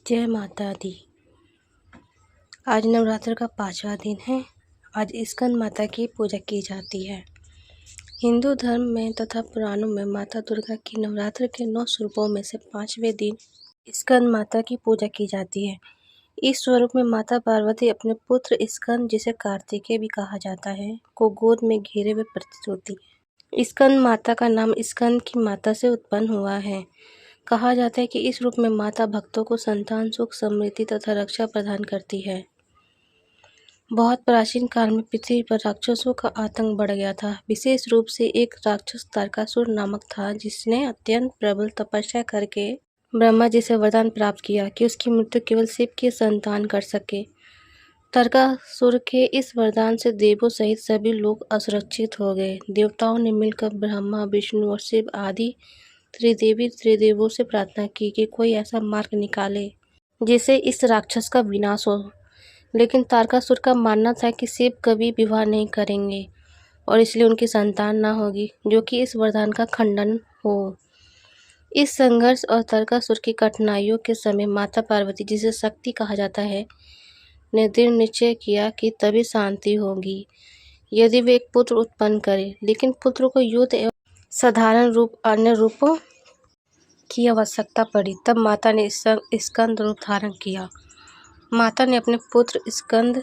जय माता दी। आज नवरात्र का 5वां दिन है। आज स्कंद माता की पूजा की जाती है। हिंदू धर्म में तथा पुराणों में माता दुर्गा की नवरात्र के 9 स्वरूपों में से 5वें दिन स्कंद माता की पूजा की जाती है। इस स्वरूप में माता पार्वती अपने पुत्र स्कंद, जिसे कार्तिकेय भी कहा जाता है, को गोद में घेरे हुए प्रतीत होती है। स्कंद माता का नाम स्कंद की माता से उत्पन्न हुआ है। कहा जाता है कि इस रूप में माता भक्तों को संतान, सुख, समृद्धि तथा रक्षा प्रदान करती है। बहुत प्राचीन काल में पृथ्वी पर राक्षसों का आतंक बढ़ गया था। विशेष रूप से एक राक्षस तारकासुर नामक था, जिसने अत्यंत प्रबल तपस्या करके ब्रह्मा जी से वरदान प्राप्त किया कि उसकी मृत्यु केवल शिव की संतान कर सके। तारकासुर के इस वरदान से देवों सहित सभी लोग असुरक्षित हो गए। देवताओं ने मिलकर ब्रह्मा, विष्णु और शिव आदि त्रिदेवों से प्रार्थना की कि कोई ऐसा मार्ग निकाले जिससे इस राक्षस का विनाश हो। लेकिन तारकासुर का मानना था कि शिव कभी विवाह नहीं करेंगे और इसलिए उनकी संतान ना होगी, जो कि इस वरदान का खंडन हो। इस संघर्ष और तारकासुर की कठिनाइयों के समय माता पार्वती, जिसे शक्ति कहा जाता है, ने दृढ़ निश्चय किया कि तभी शांति होगी यदि वे एक पुत्र उत्पन्न करे। लेकिन पुत्र को युद्ध एवं साधारण रूप अन्य रूपों की आवश्यकता पड़ी। तब माता ने स्कंद रूप धारण किया। माता ने अपने पुत्र स्कंद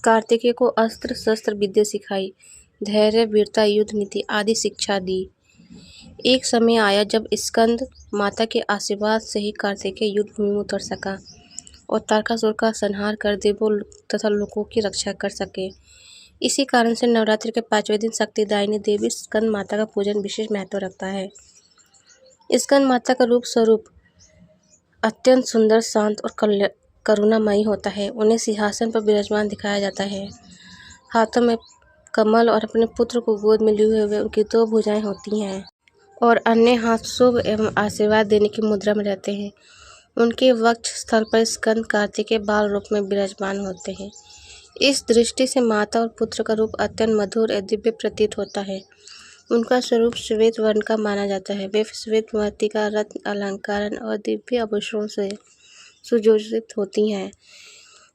कार्तिकेय को अस्त्र शस्त्र विद्या सिखाई, धैर्य, वीरता, युद्ध नीति आदि शिक्षा दी। एक समय आया जब स्कंद माता के आशीर्वाद से ही कार्तिकेय युद्ध भूमि में उतर सका और तारकासुर का संहार कर देवों तथा लोगों की रक्षा कर सके। इसी कारण से नवरात्रि के 5वें दिन शक्तिदायिनी देवी स्कंद माता का पूजन विशेष महत्व रखता है। स्कंद माता का रूप स्वरूप अत्यंत सुंदर, शांत और करुणामयी होता है। उन्हें सिंहासन पर विराजमान दिखाया जाता है। हाथों में कमल और अपने पुत्र को गोद में लिए हुए उनकी 2 भुजाएं होती हैं और अन्य हाथ शुभ एवं आशीर्वाद देने की मुद्रा में रहते हैं। उनके वक्ष स्थल पर स्कंद कार्तिकेय बाल रूप में विराजमान होते हैं। इस दृष्टि से माता और पुत्र का रूप अत्यंत मधुर और दिव्य प्रतीत होता है। उनका स्वरूप श्वेत वर्ण का माना जाता है। वे श्वेत मृत्तिका, रत्न, अलंकार और दिव्य आभूषणों से सुसज्जित होती हैं।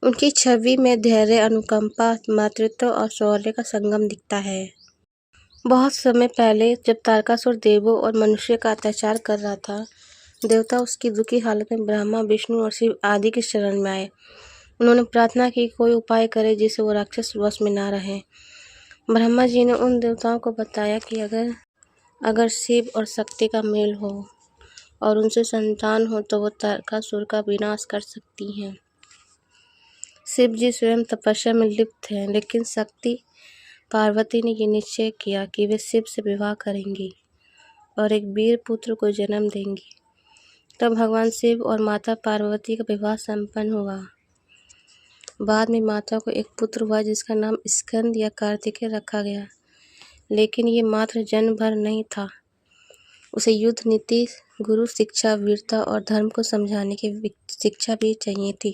उनकी छवि में धैर्य, अनुकंपा, मातृत्व और शौर्य का संगम दिखता है। बहुत समय पहले जब तारकासुर देवों और मनुष्य का अत्याचार कर रहा था, देवता उसकी दुखी हालत में ब्रह्मा, विष्णु और शिव आदि की शरण में आए। उन्होंने प्रार्थना की कोई उपाय करे जिससे वो राक्षस वश में ना रहे। ब्रह्मा जी ने उन देवताओं को बताया कि अगर शिव और शक्ति का मेल हो और उनसे संतान हो तो वो तारकासुर का विनाश कर सकती हैं। शिव जी स्वयं तपस्या में लिप्त हैं, लेकिन शक्ति पार्वती ने ये निश्चय किया कि वे शिव से विवाह करेंगी और एक वीर पुत्र को जन्म देंगी। तब भगवान शिव और माता पार्वती का विवाह संपन्न हुआ। बाद में माता को एक पुत्र हुआ जिसका नाम स्कंद या कार्तिकेय रखा गया। लेकिन ये मात्र जन्म भर नहीं था, उसे युद्ध नीति, गुरु शिक्षा, वीरता और धर्म को समझाने की शिक्षा भी चाहिए थी।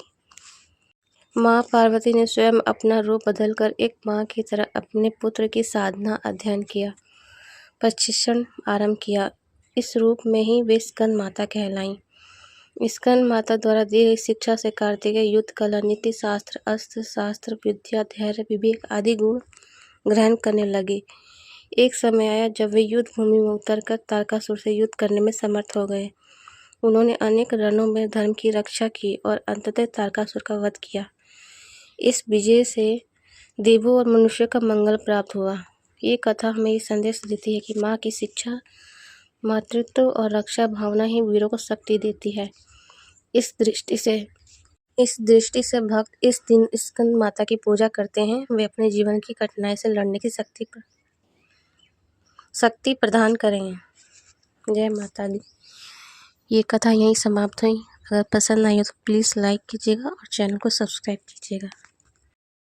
माँ पार्वती ने स्वयं अपना रूप बदलकर एक माँ की तरह अपने पुत्र की साधना, अध्ययन किया, प्रशिक्षण आरंभ किया। इस रूप में ही वे स्कंद माता कहलाईं। स्कंद माता द्वारा दी गई शिक्षा से कार्तिकेय युद्ध कला, नीति शास्त्र, अस्त्र शास्त्र, विद्या, धैर्य, विवेक आदि गुण ग्रहण करने लगे। एक समय आया जब वे युद्ध भूमि में उतरकर तारकासुर से युद्ध करने में समर्थ हो गए। उन्होंने अनेक रणों में धर्म की रक्षा की और अंततः तारकासुर का वध किया। इस विजय से देवों और मनुष्यों का मंगल प्राप्त हुआ। ये कथा हमें ये संदेश देती है कि माँ की शिक्षा, मातृत्व और रक्षा भावना ही वीरों को शक्ति देती है। इस दृष्टि से भक्त इस दिन स्कंद माता की पूजा करते हैं। वे अपने जीवन की कठिनाई से लड़ने की शक्ति प्रदान करें। जय माता दी। ये कथा यहीं समाप्त हुई। अगर पसंद आई हो तो प्लीज़ लाइक कीजिएगा और चैनल को सब्सक्राइब कीजिएगा।